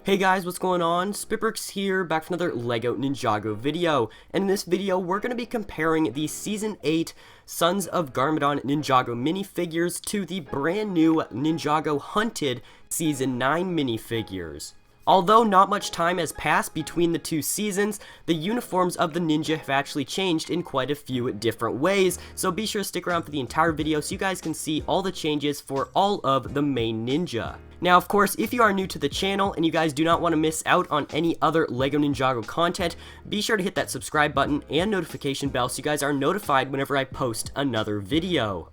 Hey guys, what's going on? SpitBrix here, back for another LEGO Ninjago video, and in this video we're going to be comparing the Season 8 Sons of Garmadon Ninjago minifigures to the brand new Ninjago Hunted Season 9 minifigures. Although not much time has passed between the two seasons, the uniforms of the ninja have actually changed in quite a few different ways, so be sure to stick around for the entire video so you guys can see all the changes for all of the main ninja. Now, of course, if you are new to the channel and you guys do not want to miss out on any other LEGO Ninjago content, be sure to hit that subscribe button and notification bell so you guys are notified whenever I post another video.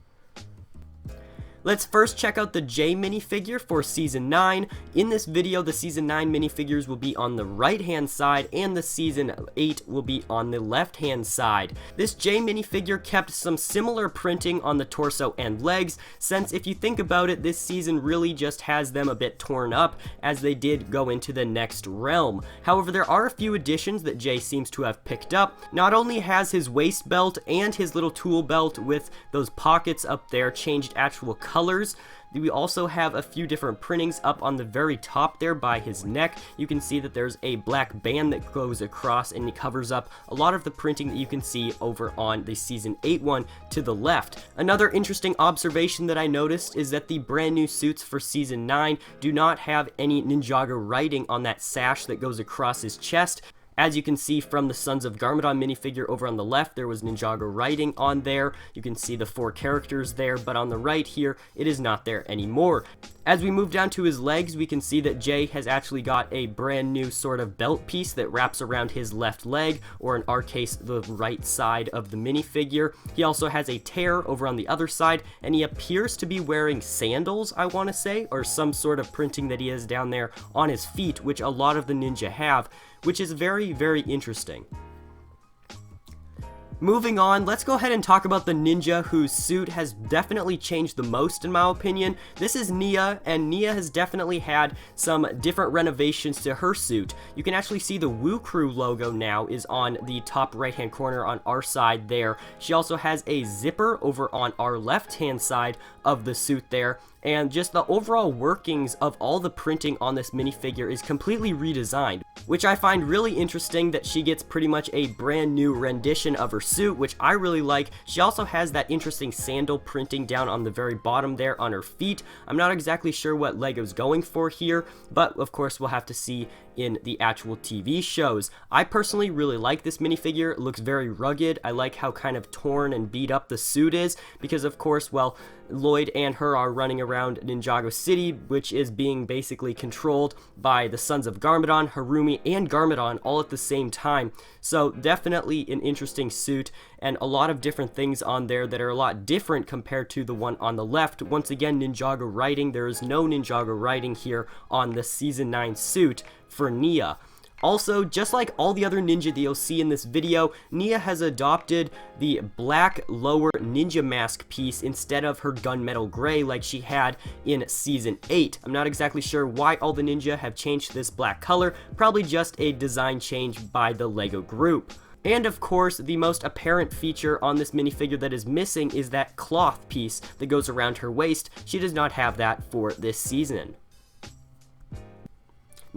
Let's first check out the J minifigure for Season 9. In this video, the Season 9 minifigures will be on the right-hand side, and the Season 8 will be on the left-hand side. This J minifigure kept some similar printing on the torso and legs, since if you think about it, this season really just has them a bit torn up, as they did go into the next realm. However, there are a few additions that J seems to have picked up. Not only has his waist belt and his little tool belt with those pockets up there changed actual colors, we also have a few different printings up on the very top there by his neck. You can see that there's a black band that goes across and it covers up a lot of the printing that you can see over on the Season 8 one to the left. Another interesting observation that I noticed is that the brand new suits for Season 9 do not have any Ninjago writing on that sash that goes across his chest. As you can see from the Sons of Garmadon minifigure over on the left, there was Ninjago writing on there. You can see the 4 characters there, but on the right here, it is not there anymore. As we move down to his legs, we can see that Jay has actually got a brand new sort of belt piece that wraps around his left leg, or in our case, the right side of the minifigure. He also has a tear over on the other side, and he appears to be wearing sandals, I want to say, or some sort of printing that he has down there on his feet, which a lot of the ninja have, which is very, very interesting. Moving on, let's go ahead and talk about the ninja whose suit has definitely changed the most in my opinion. This is Nia, and Nia has definitely had some different renovations to her suit. You can actually see the Woo Crew logo now is on the top right hand corner on our side there. She also has a zipper over on our left hand side of the suit there. And just the overall workings of all the printing on this minifigure is completely redesigned, which I find really interesting that she gets pretty much a brand new rendition of her suit, which I really like. She also has that interesting sandal printing down on the very bottom there on her feet. I'm not exactly sure what LEGO's going for here, but of course we'll have to see in the actual TV shows. I personally really like this minifigure. It looks very rugged. I like how kind of torn and beat up the suit is, because of course, well, Lloyd and her are running around Ninjago City, which is being basically controlled by the Sons of Garmadon, Harumi, and Garmadon all at the same time. So definitely an interesting suit, and a lot of different things on there that are a lot different compared to the one on the left. Once again, Ninjago writing. There is no Ninjago writing here on the Season 9 suit for Nia. Also, just like all the other ninja that you'll see in this video, Nia has adopted the black lower ninja mask piece instead of her gunmetal gray like she had in Season 8. I'm not exactly sure why all the ninja have changed this black color, probably just a design change by the LEGO group. And of course, the most apparent feature on this minifigure that is missing is that cloth piece that goes around her waist. She does not have that for this season.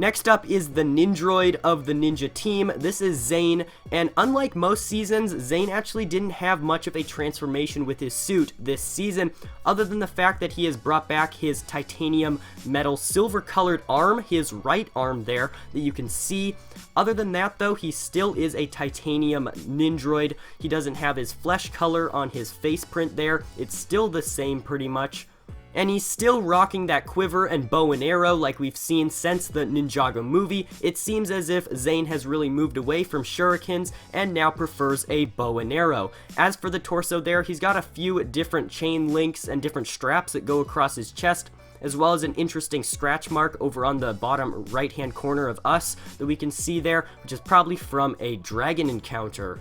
Next up is the Nindroid of the ninja team. This is Zane, and unlike most seasons, Zane actually didn't have much of a transformation with his suit this season, other than the fact that he has brought back his titanium metal silver colored arm, his right arm there, that you can see. Other than that though, he still is a titanium Nindroid. He doesn't have his flesh color on his face print there. It's still the same pretty much. And he's still rocking that quiver and bow and arrow like we've seen since the Ninjago movie. It seems as if Zane has really moved away from shurikens and now prefers a bow and arrow. As for the torso there, he's got a few different chain links and different straps that go across his chest, as well as an interesting scratch mark over on the bottom right hand corner of us that we can see there, which is probably from a dragon encounter.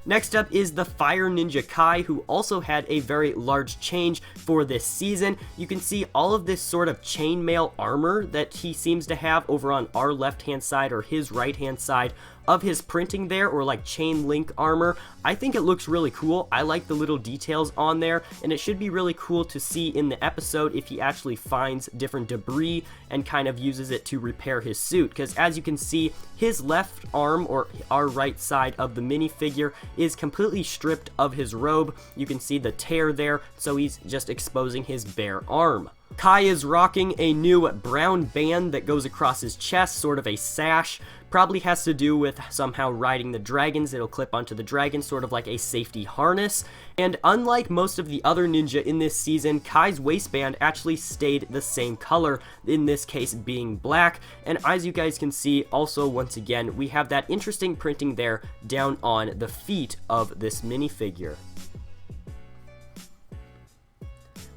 Next up is the Fire Ninja Kai, who also had a very large change for this season. You can see all of this sort of chainmail armor that he seems to have over on our left-hand side or his right-hand side of his printing there, or like chain link armor. I think it looks really cool. I like the little details on there, and it should be really cool to see in the episode if he actually finds different debris and kind of uses it to repair his suit, because as you can see, his left arm, or our right side of the minifigure, is completely stripped of his robe. You can see the tear there, so he's just exposing his bare arm. Kai is rocking a new brown band that goes across his chest, sort of a sash. Probably has to do with somehow riding the dragons. It'll clip onto the dragon, sort of like a safety harness. And unlike most of the other ninja in this season, Kai's waistband actually stayed the same color, in this case being black. And as you guys can see, also once again, we have that interesting printing there down on the feet of this minifigure.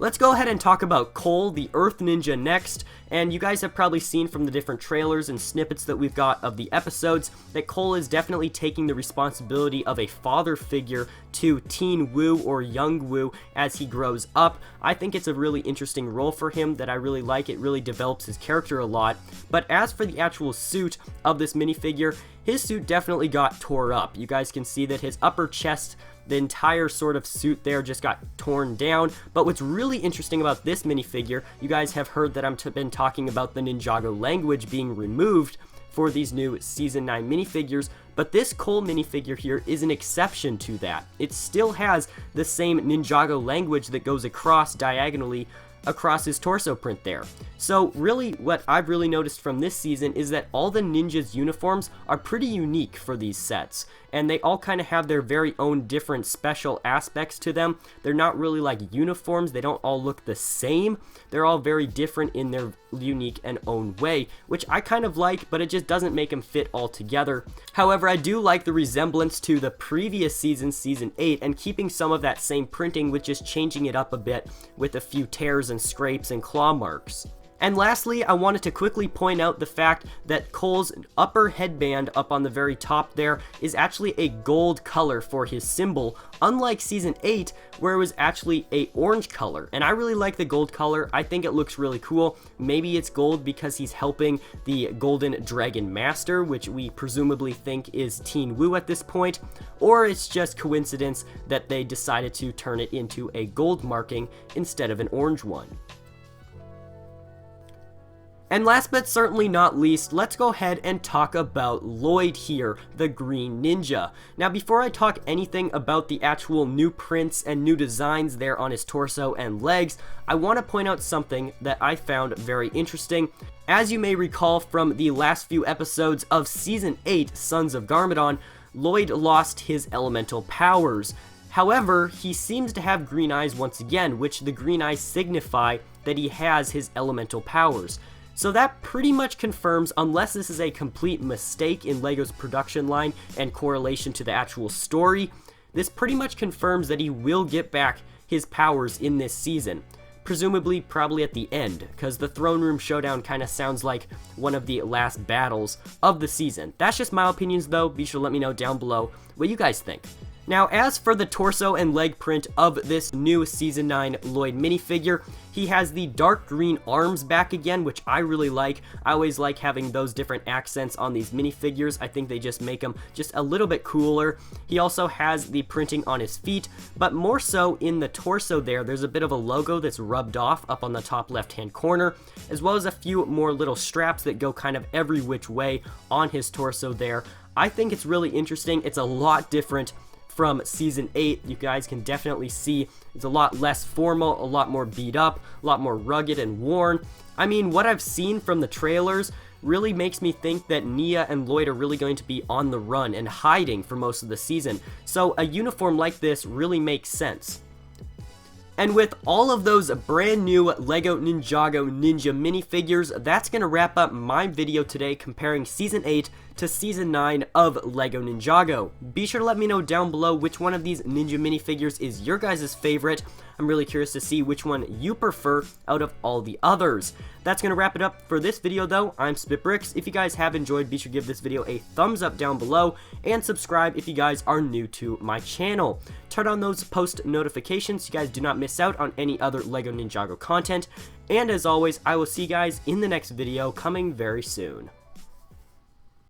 Let's go ahead and talk about Cole, the Earth Ninja, next. And you guys have probably seen from the different trailers and snippets that we've got of the episodes that Cole is definitely taking the responsibility of a father figure to Teen Wu or Young Wu as he grows up. I think it's a really interesting role for him that I really like. It really develops his character a lot. But as for the actual suit of this minifigure, his suit definitely got tore up. You guys can see that his upper chest, the entire sort of suit there, just got torn down. But what's really interesting about this minifigure, you guys have heard that I've been talking about the Ninjago language being removed for these new Season 9 minifigures, but this Cole minifigure here is an exception to that. It still has the same Ninjago language that goes across diagonally across his torso print there. So really what I've really noticed from this season is that all the ninjas' uniforms are pretty unique for these sets, and they all kind of have their very own different special aspects to them. They're not really like uniforms, they don't all look the same. They're all very different in their unique and own way, which I kind of like, but it just doesn't make them fit all together. However, I do like the resemblance to the previous season, Season 8, and keeping some of that same printing with just changing it up a bit with a few tears and scrapes and claw marks. And lastly, I wanted to quickly point out the fact that Cole's upper headband up on the very top there is actually a gold color for his symbol, unlike Season 8 where it was actually a orange color. And I really like the gold color. I think it looks really cool. Maybe it's gold because he's helping the Golden Dragon Master, which we presumably think is Teen Wu at this point, or it's just coincidence that they decided to turn it into a gold marking instead of an orange one. And last but certainly not least, let's go ahead and talk about Lloyd here, the Green Ninja. Now before I talk anything about the actual new prints and new designs there on his torso and legs, I want to point out something that I found very interesting. As you may recall from the last few episodes of Season 8, Sons of Garmadon, Lloyd lost his elemental powers. However, he seems to have green eyes once again, which the green eyes signify that he has his elemental powers. So that pretty much confirms, unless this is a complete mistake in LEGO's production line and correlation to the actual story, this pretty much confirms that he will get back his powers in this season. Presumably, probably at the end, because the Throne Room Showdown kind of sounds like one of the last battles of the season. That's just my opinions though. Be sure to let me know down below what you guys think. Now, as for the torso and leg print of this new Season 9 Lloyd minifigure, he has the dark green arms back again, which I really like. I always like having those different accents on these minifigures. I think they just make them just a little bit cooler. He also has the printing on his feet, but more so in the torso there's a bit of a logo that's rubbed off up on the top left-hand corner, as well as a few more little straps that go kind of every which way on his torso there. I think it's really interesting. It's a lot different from Season 8. You guys can definitely see it's a lot less formal, a lot more beat up, a lot more rugged and worn. I mean, what I've seen from the trailers really makes me think that Nia and Lloyd are really going to be on the run and hiding for most of the season. So a uniform like this really makes sense. And with all of those brand new LEGO Ninjago Ninja minifigures, that's going to wrap up my video today comparing Season 8 to Season 9 of LEGO Ninjago. Be sure to let me know down below which one of these Ninja minifigures is your guys' favorite. I'm really curious to see which one you prefer out of all the others. That's going to wrap it up for this video though. I'm SpitBrix. If you guys have enjoyed, be sure to give this video a thumbs up down below and subscribe if you guys are new to my channel. Turn on those post notifications so you guys do not miss out on any other LEGO Ninjago content. And as always, I will see you guys in the next video coming very soon.